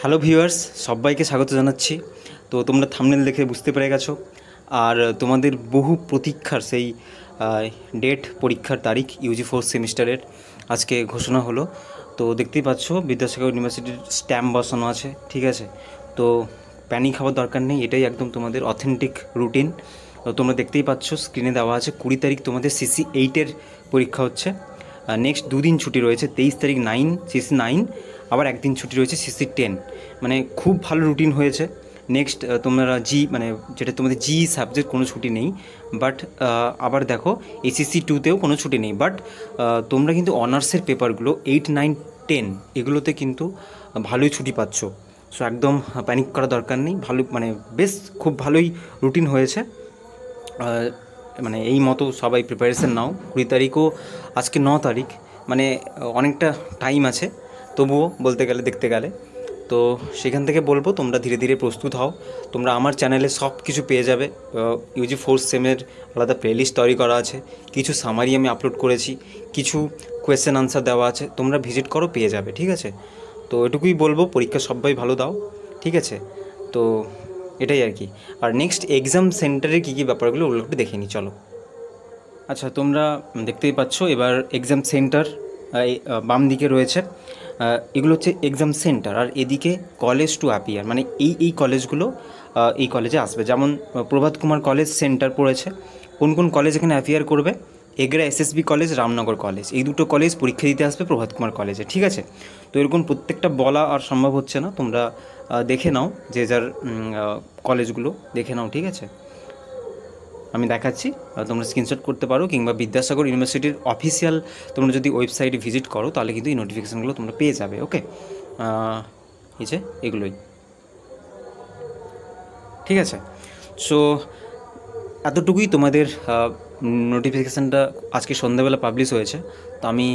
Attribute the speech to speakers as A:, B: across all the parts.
A: Hello viewers, সবাইকে স্বাগত জানাচ্ছি। তো তোমরা থাম্বনেল দেখে বুঝতে পেরে গেছো, আর তোমাদের বহু প্রতীক্ষার সেই ডেট, পরীক্ষার তারিখ ইউজি ফোর্থ সেমিস্টারের আজকে ঘোষণা হলো। তো দেখতেই পাচ্ছ বিদ্যাসাগর ইউনিভার্সিটির স্ট্যাম্প বসানো আছে, ঠিক আছে। তো প্যানিক হওয়ার দরকার নেই, এটাই একদম তোমাদের অথেন্টিক রুটিন। তো তোমরা দেখতেই পাচ্ছ স্ক্রিনে দেওয়া আছে 20 তারিখ তোমাদের সিসি 8-এর পরীক্ষা হচ্ছে। নেক্সট দুদিন ছুটি রয়েছে, 23 তারিখ সিসি 9, আবার একদিন ছুটি রয়েছে সিসি 10। মানে খুব ভালো রুটিন হয়েছে। নেক্সট তোমরা যেটা তোমাদের জি সাবজেক্ট কোনো ছুটি নেই, বাট আবার দেখো এসিসি 2তেও কোনো ছুটি নেই, বাট তোমরা কিন্তু অনার্সের পেপারগুলো 8, 9, 10 এগুলোতে কিন্তু ভালোই ছুটি পাচ্ছ। সো একদম প্যানিক করা দরকার নেই, ভালো বেশ খুব ভালোই রুটিন হয়েছে। এই মতো সবাই প্রিপারেশান নাও। 20 তারিখও, আজকে 9 তারিখ, অনেকটা টাইম আছে তবুও দেখতে গেলে। তো সেখান থেকে বলবো তোমরা ধীরে ধীরে প্রস্তুত হও। তোমরা আমার চ্যানেলে সব কিছু পেয়ে যাবে। ইউজি ফোর্থ সেমের আলাদা প্লেলিস্ট তৈরি করা আছে, কিছু সামারি আমি আপলোড করেছি, কিছু কোয়েশ্চেন আনসার দেওয়া আছে, তোমরা ভিজিট করো, পেয়ে যাবে, ঠিক আছে। তো এটুকুই বলবো, পরীক্ষা সবাই ভালো দাও, ঠিক আছে। তো এটাই আর কি। আর নেক্সট এক্সাম সেন্টারের কী কী ব্যাপারগুলো ওগুলো একটু দেখে নিই, চলো। আচ্ছা, তোমরা দেখতেই পাচ্ছ এবার এক্সাম সেন্টার বাম দিকে রয়েছে। এগুলো হচ্ছে এক্সাম সেন্টার, আর এদিকে কলেজ টু অ্যাপিয়ার, এই কলেজগুলো এই কলেজে আসবে। যেমন প্রভাত কুমার কলেজ সেন্টার পড়েছে। কোন কোন কলেজ এখানে অ্যাপিয়ার করবে? Egra SSB college, Ramnagar college, এই দুটো কলেজ পরীক্ষা দিতে আসবে প্রভাত কুমার কলেজে, ঠিক আছে। তো এরকম প্রত্যেকটা বলা আর সম্ভব হচ্ছে না, তোমরা দেখে নাও, যে যার কলেজগুলো দেখে নাও, ঠিক আছে। আমি দেখাচ্ছি, তোমরা স্ক্রিনশট করতে পারো, কিংবা বিদ্যাসাগর ইউনিভার্সিটির অফিসিয়াল তোমরা যদি ওয়েবসাইটে ভিজিট করো তাহলে কিন্তু এই নোটিফিকেশানগুলো তোমরা পেয়ে যাবে। ওকে, এই যে এগুলোই, ঠিক আছে। সো এতটুকুই তোমাদের নোটিফিকেশানটা আজকে সন্ধ্যাবেলা পাবলিশ হয়েছে। তো আমি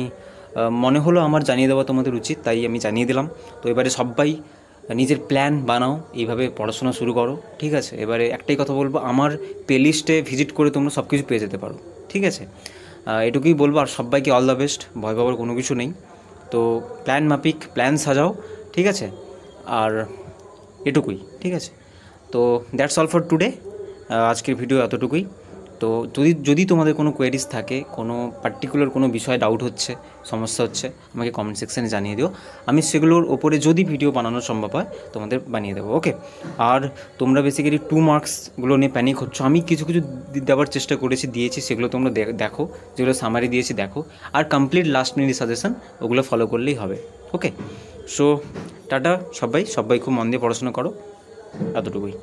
A: মনে হলো আমার জানিয়ে দেওয়া তোমাদের উচিত, তাই আমি জানিয়ে দিলাম। তো এবারে সবাই নিজের প্ল্যান বানাও, এইভাবে পড়াশোনা শুরু করো, ঠিক আছে। এবারে একটাই কথা বলবো, আমার প্লেলিস্টে ভিজিট করে তোমরা সব কিছু পেয়ে যেতে পারো, ঠিক আছে। এটুকুই বলবো, আর সবাইকে অল দ্য বেস্ট। ভয় পাওয়ার কোনো কিছু নেই। তো প্ল্যান মাফিক প্ল্যান সাজাও, ঠিক আছে। আর এটুকুই, ঠিক আছে। তো দ্যাটস অল ফর টুডে। আজকের ভিডিও এতটুকুই। তো যদি তোমাদের কোনো কোয়েরিজ থাকে, কোনো পার্টিকুলার কোনো বিষয়ে ডাউট হচ্ছে, সমস্যা হচ্ছে, আমাকে কমেন্ট সেকশানে জানিয়ে দিও। আমি সেগুলোর ওপরে যদি ভিডিও বানানো সম্ভব হয় তোমাদের বানিয়ে দেবো, ওকে। আর তোমরা বেসিক্যালি 2 মার্কসগুলো নিয়ে প্যানিক হচ্ছ, আমি কিছু দেওয়ার চেষ্টা দিয়েছি, সেগুলো তোমরা দেখো, যেগুলো সামারি দিয়েছি দেখো, আর কমপ্লিট লাস্ট মিনিট সাজেশন ওগুলো ফলো করলেই হবে, ওকে। সো টাটা সবাই খুব মন দিয়ে পড়াশোনা করো, এতটুকুই।